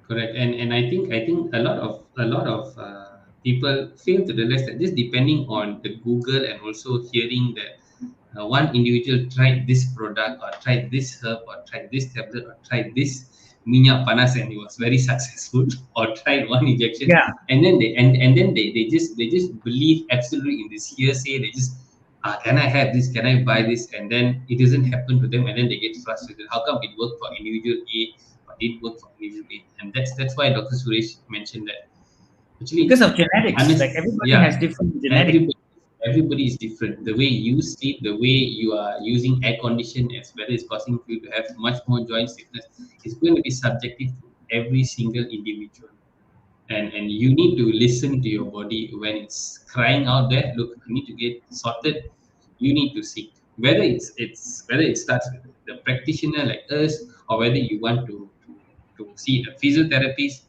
Correct, and I think a lot of people fail to realize that just depending on the Google and also hearing that one individual tried this product or tried this herb or tried this tablet or tried this minyak panas and it was very successful or tried one injection Yeah. and then and then they just believe absolutely in this hearsay. They just can I have this, can I buy this, and then it doesn't happen to them and then they get frustrated. How come it worked for individual A but it worked for individual A? And that's why Dr. Suresh mentioned that Because actually of genetics, honest, like everybody has yeah, different genetic. everybody is different. The way you sleep, the way you are using air condition, as whether it's causing you to have much more joint stiffness, is going to be subjective to every single individual. And you need to listen to your body when it's crying out there. Look, I need to get sorted. You need to seek whether it's whether it starts with the practitioner like us or whether you want to see a physiotherapist.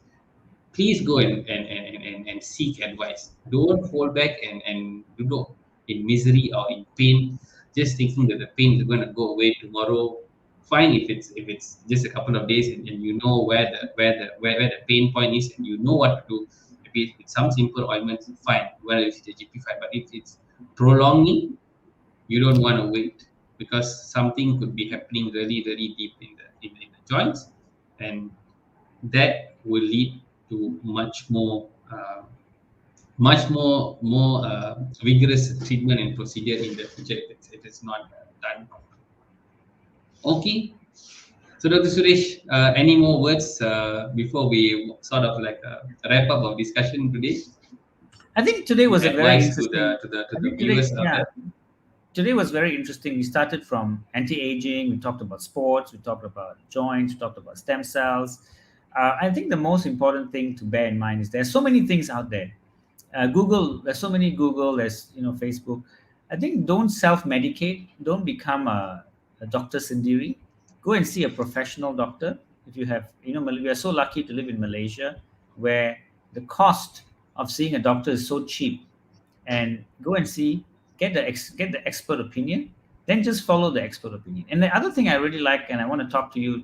Please go and seek advice. Don't hold back and do not in misery or in pain, just thinking that the pain is going to go away tomorrow. Fine if it's just a couple of days and you know where the pain point is and you know what to do. Maybe with some simple ointments, fine. Whether it's the GP fine, but if it's prolonging, you don't want to wait because something could be happening really really deep in the joints, and that will lead to much more vigorous treatment and procedure in the future if it's not done properly. Okay, so Dr. Suresh, any more words before we sort of like wrap up our discussion today? I think today was a very Advice to interesting. the I think today, viewers out yeah, there. today was very interesting. We started from anti-aging. We talked about sports. We talked about joints. We talked about stem cells. I think the most important thing to bear in mind is there's so many things out there. Google, there's so many Google. There's Facebook. I think don't self-medicate. Don't become a Dr. Sindiri. Go and see a professional doctor. If you have, we are so lucky to live in Malaysia, where the cost of seeing a doctor is so cheap, and go and see, get the expert opinion, then just follow the expert opinion. And the other thing I really like, and I want to talk to you,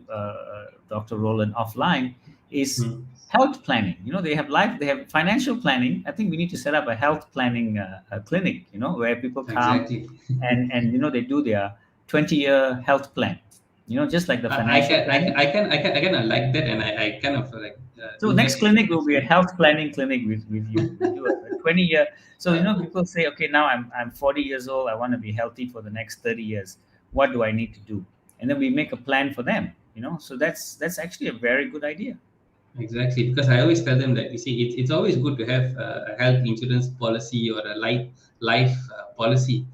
Dr. Roland, offline, is Hmm, health planning. They have financial planning. I think we need to set up a health planning clinic, where people come exactly. and they do their 20-year health plan, just like the I financial can I can planning. I can I can I kind of like that, and I kind of like So do next that clinic will be a experience. health planning clinic with you. We do a 20-year. So people say, okay, now I'm 40 years old. I want to be healthy for the next 30 years. What do I need to do? And then we make a plan for them. So that's actually a very good idea. Exactly, because I always tell them that you see, it's always good to have a health insurance policy or a life policy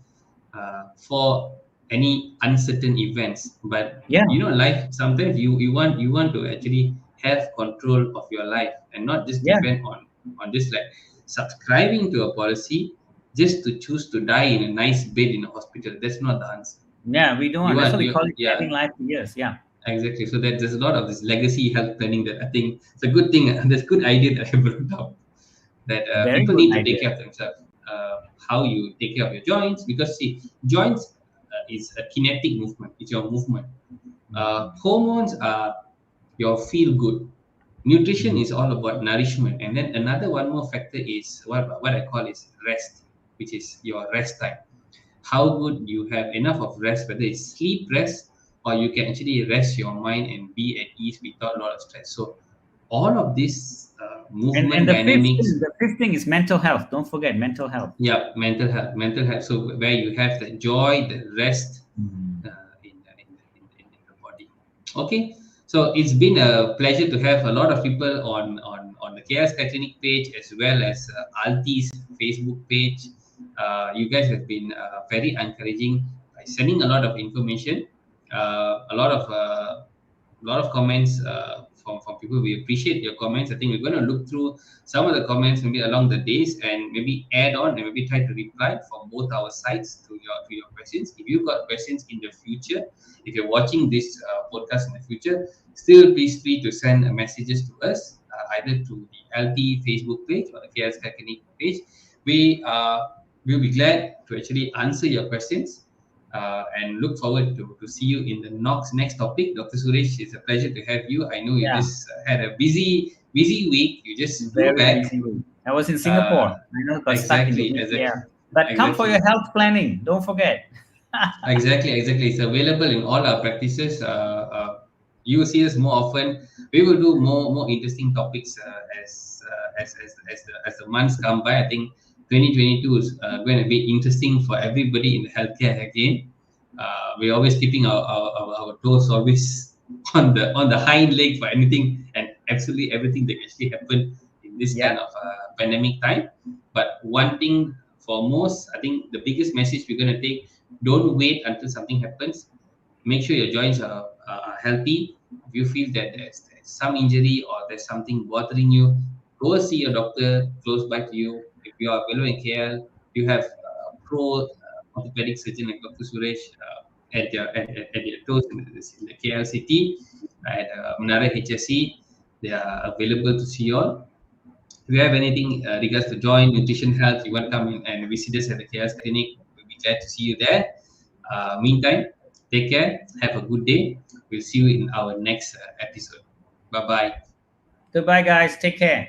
for any uncertain events. But Yeah, life sometimes you want to actually have control of your life and not just yeah, depend on just like subscribing to a policy just to choose to die in a nice bed in a hospital. That's not the answer. yeah. We don't. You That's what want we you call it, Yeah. adding life to years. Yeah, Exactly. So that there's a lot of this legacy health planning that I think it's a good thing. That's a good idea that I brought up. That very people good need to take idea. care of themselves. How you take care of your joints, because see, joints is a kinetic movement. It's your movement. Mhm. Hormones are your feel good. Nutrition Mhm. is all about nourishment, and then another one more factor is what I call is rest, which is your rest time. How good you have enough of rest, whether it's sleep rest or you can actually rest your mind and be at ease without a lot of stress. So all of this And movement the fifth dynamics. thing, the fifth thing is mental health. Don't forget mental health. Yeah, mental health. So where you have the joy, the rest Mhm. in the body. Okay, so it's been a pleasure to have a lot of people on the KS Clinic page as well as Alti's Facebook page. You guys have been very encouraging by sending a lot of information, a lot of comments from people. We appreciate your comments. I think we're going to look through some of the comments maybe along the days and maybe add on and maybe try to reply from both our sides to your questions. If you've got questions in the future, if you're watching this podcast in the future, still please free to send messages to us either to the LT Facebook page or the KS Clinic page. We will be glad to actually answer your questions and look forward to see you in the next topic. Dr. Suresh, it's a pleasure to have you. I know you Yeah, just had a busy week. You just flew very back. busy week. I was in Uh, Singapore. I know, got stuck in the exactly, VTL. exactly, But come for your exactly. health planning. Don't forget. Exactly. It's available in all our practices. You will see us more often. We will do more interesting topics as the months come by. I think 2022 is going to be interesting for everybody in the healthcare again. We're always keeping our toes always on the hind leg for anything and absolutely everything that actually happened in this kind Yep. of pandemic time. But one thing for most, I think the biggest message we're going to take: don't wait until something happens. Make sure your joints are healthy. If you feel that there's some injury or there's something bothering you, go see your doctor close by to you. If you are below in KL, you have pro orthopedic surgeon like Dr. Suresh at your toes in the KL city at Menara HSC. They are available to see you all. If you have anything regards to joint nutrition health, you want to come in and visit us at the KS clinic, we'll be glad to see you there. Meantime, take care, have a good day. We'll see you in our next episode. Bye bye. Goodbye, guys. Take care.